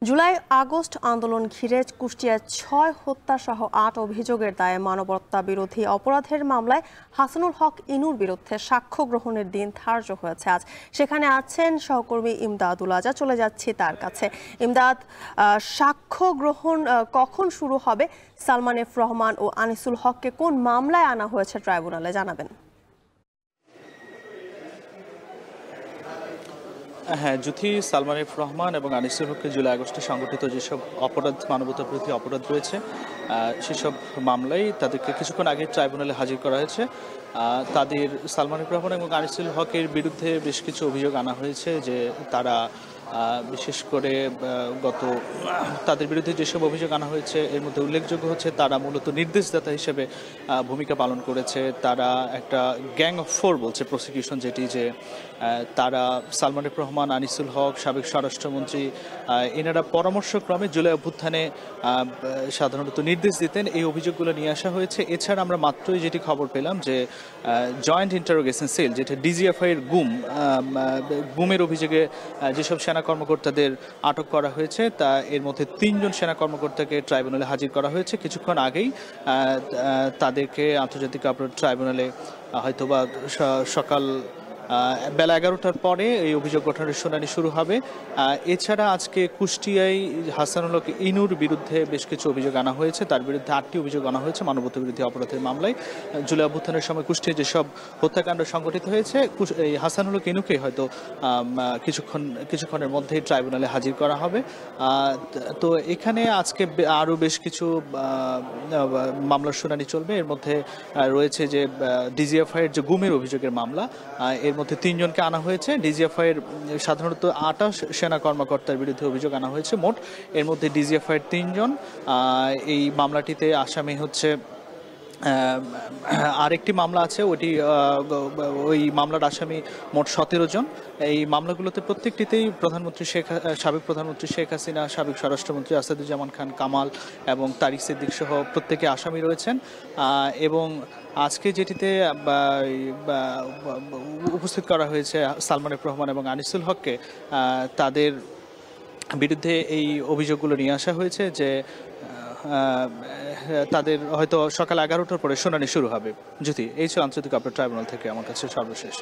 July August আন্দোলন ঘিরে কুষ্টিয়ায় ৬ হত্যাসহ ৮ অভিযোগের দায়ে মানবতা বিরোধী অপরাধের মামলায় হাসানুল হক ইনুর বিরুদ্ধে সাক্ষ্য গ্রহণের দিন ধার্য হয়েছে আজ। সেখানে আছেন সহকর্মী ইমদাদুল আজা, চলে যাচ্ছি তার কাছে। ইমদাদ, সাক্ষ্য গ্রহণ কখন শুরু হবে? সালমান এফ রহমান ও আনিসুল হককে কোন মামলায় আনা হয়েছে ট্রাইব্যুনালে, জানাবেন। হ্যাঁ, জ্যোতি, সালমান এফ রহমান এবং আনিসুল হককে জুলাই আগস্টে সংগঠিত যেসব অপরাধ, মানবতা বিরোধী অপরাধ রয়েছে সেসব মামলায় তাদেরকে কিছুক্ষণ আগে ট্রাইব্যুনালে হাজির করা হয়েছে। তাদের সালমান এফ রহমান এবং আনিসুল হকের বিরুদ্ধে বেশ কিছু অভিযোগ আনা হয়েছে যে তারা বিশেষ করে তাদের বিরুদ্ধে যেসব অভিযোগ আনা হয়েছে এর মধ্যে উল্লেখযোগ্য হচ্ছে তারা মূলত নির্দেশদাতা হিসেবে ভূমিকা পালন করেছে। তারা একটা গ্যাং অফ ফোর বলছে প্রসিকিউশন, যেটি যে তারা সালমান এফ রহমান, আনিসুল হক, সাবেক স্বরাষ্ট্রমন্ত্রী, এনারা পরামর্শক্রমে জুলাই অভ্যুত্থানে সাধারণত নির্দেশ দিতেন। এই অভিযোগগুলো নিয়ে আসা হয়েছে। এছাড়া আমরা মাত্রই যেটি খবর পেলাম যে জয়েন্ট ইন্টারোগেশন সেল, যেটা ডিজিএফআই এর গুমের অভিযোগে যেসব সেনা কর্মকর্তাদের আটক করা হয়েছে তা এর মধ্যে ৩ জন সেনা কর্মকর্তাকে ট্রাইব্যুনালে হাজির করা হয়েছে। কিছুক্ষণ আগেই তাদেরকে আন্তর্জাতিক অপরাধ ট্রাইব্যুনালে হয়তোবা সকাল বেলা 11টার পরে এই অভিযোগ গঠনের শুনানি শুরু হবে। এছাড়া আজকে কুষ্টিয়ায় হাসানুল হক ইনুর বিরুদ্ধে বেশ কিছু অভিযোগ আনা হয়েছে। তার বিরুদ্ধে 8টি অভিযোগ আনা হয়েছে মানবতা বিরোধী অপরাধের মামলায়। জুলাই অভ্যুত্থানের সময় কুষ্টিয়ায় যেসব হত্যাকাণ্ড সংঘটিত হয়েছে এই হাসানুল হক ইনুকে হয়তো কিছুক্ষণের মধ্যেই ট্রাইব্যুনালে হাজির করা হবে। তো এখানে আজকে আরও বেশ কিছু মামলার শুনানি চলবে। এর মধ্যে রয়েছে যে ডিজিএফআই এর যে গুমের অভিযোগের মামলা, এর মধ্যে 3 জনকে আনা হয়েছে। ডিজিএফআই এর সাধারণত 28 সেনা কর্মকর্তার বিরুদ্ধে অভিযোগ আনা হয়েছে মোট। এর মধ্যে ডিজিএফআই এর 3 জন। এই মামলাটিতে আসামি হচ্ছে আরেকটি মামলা আছে, ওই মামলার আসামি মোট 17 জন। এই মামলাগুলোতে প্রত্যেকটিতেই সাবেক প্রধানমন্ত্রী শেখ হাসিনা, সাবেক স্বরাষ্ট্রমন্ত্রী আসাদুজ্জামান খান কামাল এবং তারিক সিদ্দিক সহ প্রত্যেকে আসামি রয়েছেন। এবং আজকে যেটিতে উপস্থিত করা হয়েছে সালমান এফ রহমান এবং আনিসুল হককে, তাদের বিরুদ্ধে এই অভিযোগগুলো নিয়ে আসা হয়েছে যে তাদের হয়তো সকাল 11টার পরে শুনানি শুরু হবে। জ্যোতি, এই ছিল আন্তর্জাতিক অপরাধ ট্রাইব্যুনাল থেকে আমার কাছে সর্বশেষ।